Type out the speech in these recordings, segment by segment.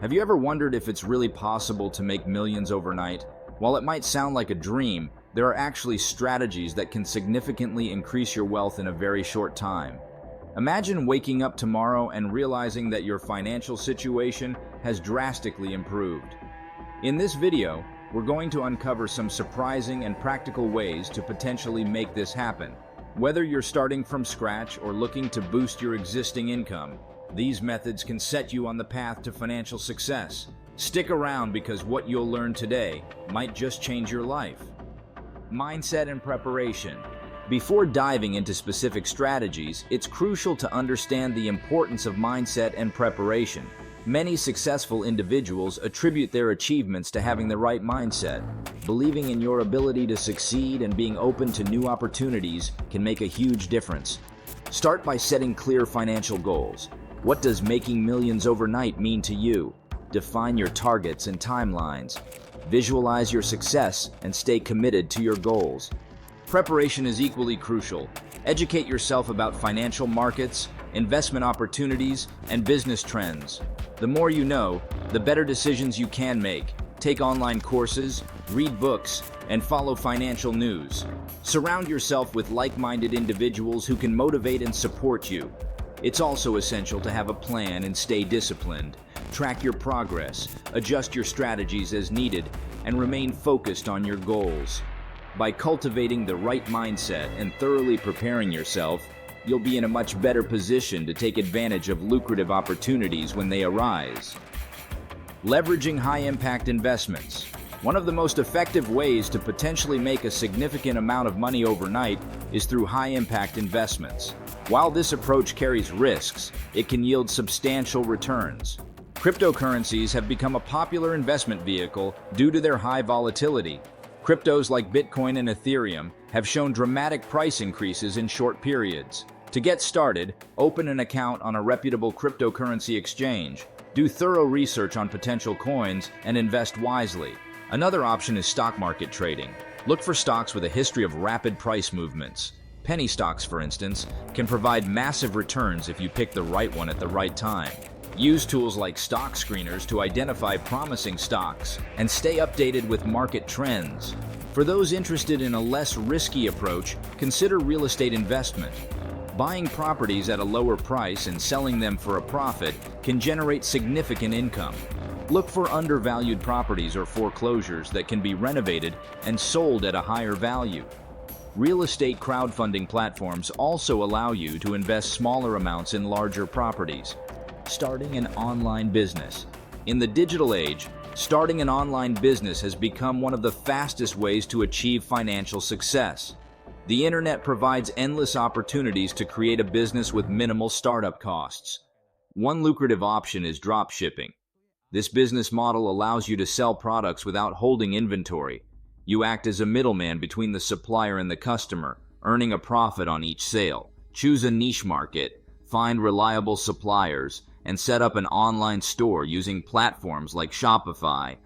Have you ever wondered if it's really possible to make millions overnight? While it might sound like a dream, there are actually strategies that can significantly increase your wealth in a very short time. Imagine waking up tomorrow and realizing that your financial situation has drastically improved. In this video, we're going to uncover some surprising and practical ways to potentially make this happen. Whether you're starting from scratch or looking to boost your existing income, these methods can set you on the path to financial success. Stick around because what you'll learn today might just change your life. Mindset and preparation. Before diving into specific strategies, it's crucial to understand the importance of mindset and preparation. Many successful individuals attribute their achievements to having the right mindset. Believing in your ability to succeed and being open to new opportunities can make a huge difference. Start by setting clear financial goals. What does making millions overnight mean to you? Define your targets and timelines. Visualize your success and stay committed to your goals. Preparation is equally crucial. Educate yourself about financial markets, investment opportunities, and business trends. The more you know, the better decisions you can make. Take online courses, read books, and follow financial news. Surround yourself with like-minded individuals who can motivate and support you. It's also essential to have a plan and stay disciplined. Track your progress, adjust your strategies as needed, and remain focused on your goals. By cultivating the right mindset and thoroughly preparing yourself, you'll be in a much better position to take advantage of lucrative opportunities when they arise. Leveraging high-impact investments. One of the most effective ways to potentially make a significant amount of money overnight is through high-impact investments. While this approach carries risks, it can yield substantial returns. Cryptocurrencies have become a popular investment vehicle due to their high volatility. Cryptos like Bitcoin and Ethereum have shown dramatic price increases in short periods. To get started, open an account on a reputable cryptocurrency exchange. Do thorough research on potential coins and invest wisely. Another option is stock market trading. Look for stocks with a history of rapid price movements. Penny stocks, for instance, can provide massive returns if you pick the right one at the right time. Use tools like stock screeners to identify promising stocks and stay updated with market trends. For those interested in a less risky approach, consider real estate investment. Buying properties at a lower price and selling them for a profit can generate significant income. Look for undervalued properties or foreclosures that can be renovated and sold at a higher value. Real estate crowdfunding platforms also allow you to invest smaller amounts in larger properties. Starting an online business. In the digital age, starting an online business has become one of the fastest ways to achieve financial success. The internet provides endless opportunities to create a business with minimal startup costs. One lucrative option is drop shipping. This business model allows you to sell products without holding inventory. You act as a middleman between the supplier and the customer, earning a profit on each sale. Choose a niche market, find reliable suppliers, and set up an online store using platforms like Shopify.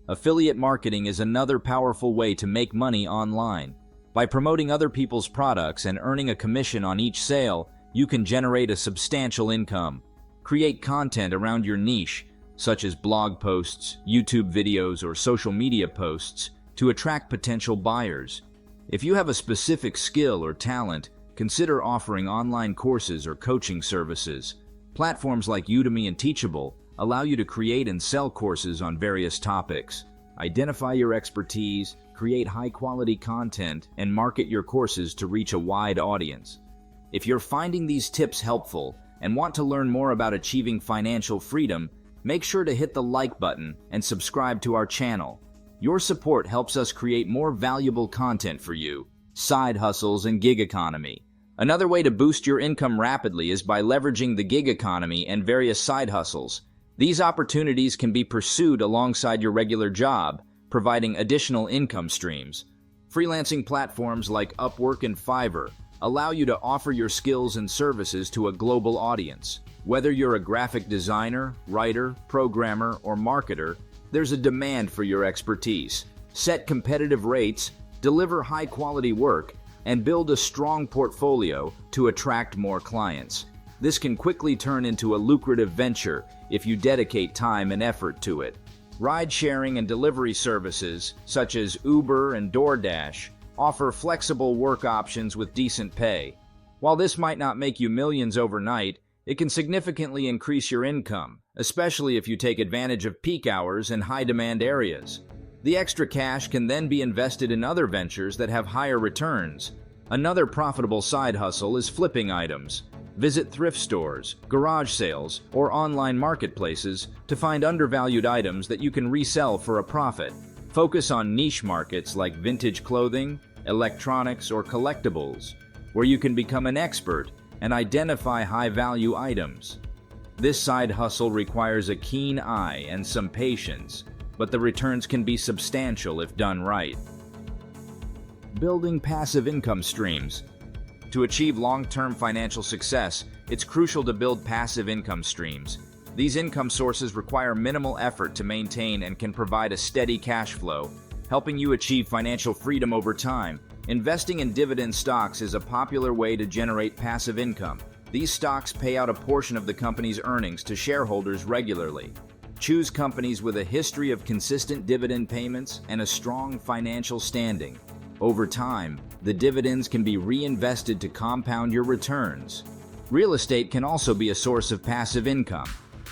Affiliate marketing is another powerful way to make money online. By promoting other people's products and earning a commission on each sale, you can generate a substantial income. Create content around your niche, such as blog posts, YouTube videos, or social media posts, to attract potential buyers. If you have a specific skill or talent, consider offering online courses or coaching services. Platforms like Udemy and Teachable allow you to create and sell courses on various topics. Identify your expertise, create high-quality content, and market your courses to reach a wide audience. If you're finding these tips helpful and want to learn more about achieving financial freedom, make sure to hit the like button and subscribe to our channel. Your support helps us create more valuable content for you. Side hustles and gig economy. Another way to boost your income rapidly is by leveraging the gig economy and various side hustles. These opportunities can be pursued alongside your regular job, providing additional income streams. Freelancing platforms like Upwork and Fiverr allow you to offer your skills and services to a global audience. Whether you're a graphic designer, writer, programmer, or marketer, there's a demand for your expertise. Set competitive rates, deliver high-quality work, and build a strong portfolio to attract more clients. This can quickly turn into a lucrative venture if you dedicate time and effort to it. Ride-sharing and delivery services, such as Uber and DoorDash, offer flexible work options with decent pay. While this might not make you millions overnight, it can significantly increase your income, especially if you take advantage of peak hours in high-demand areas. The extra cash can then be invested in other ventures that have higher returns. Another profitable side hustle is flipping items. Visit thrift stores, garage sales, or online marketplaces to find undervalued items that you can resell for a profit. Focus on niche markets like vintage clothing, electronics, or collectibles, where you can become an expert and identify high-value items. This side hustle requires a keen eye and some patience, but the returns can be substantial if done right. Building passive income streams. To achieve long-term financial success, it's crucial to build passive income streams. These income sources require minimal effort to maintain and can provide a steady cash flow, helping you achieve financial freedom over time. Investing in dividend stocks is a popular way to generate passive income. These stocks pay out a portion of the company's earnings to shareholders regularly. Choose companies with a history of consistent dividend payments and a strong financial standing. Over time, the dividends can be reinvested to compound your returns. Real estate can also be a source of passive income.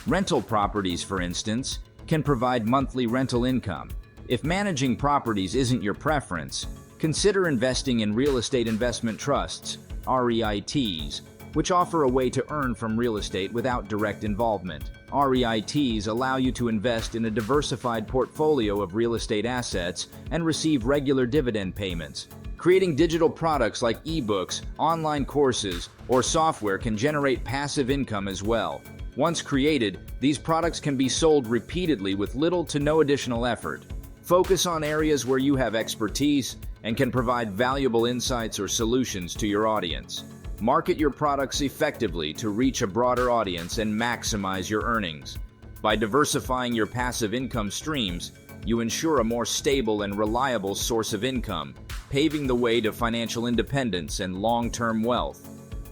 Rental properties, for instance, can provide monthly rental income. If managing properties isn't your preference, consider investing in real estate investment trusts, REITs, which offer a way to earn from real estate without direct involvement. REITs allow you to invest in a diversified portfolio of real estate assets and receive regular dividend payments. Creating digital products like ebooks, online courses, or software can generate passive income as well. Once created, these products can be sold repeatedly with little to no additional effort. Focus on areas where you have expertise and can provide valuable insights or solutions to your audience. Market your products effectively to reach a broader audience and maximize your earnings. By diversifying your passive income streams, you ensure a more stable and reliable source of income, paving the way to financial independence and long-term wealth.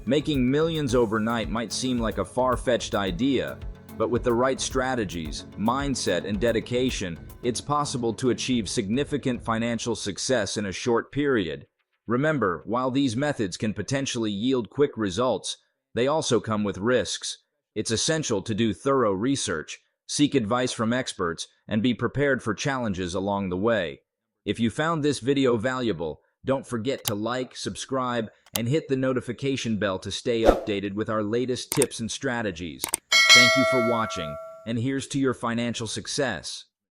Making millions overnight might seem like a far-fetched idea, but with the right strategies, mindset, and dedication, it's possible to achieve significant financial success in a short period. Remember, while these methods can potentially yield quick results, they also come with risks. It's essential to do thorough research, seek advice from experts, and be prepared for challenges along the way. If you found this video valuable, don't forget to like, subscribe, and hit the notification bell to stay updated with our latest tips and strategies. Thank you for watching, and here's to your financial success.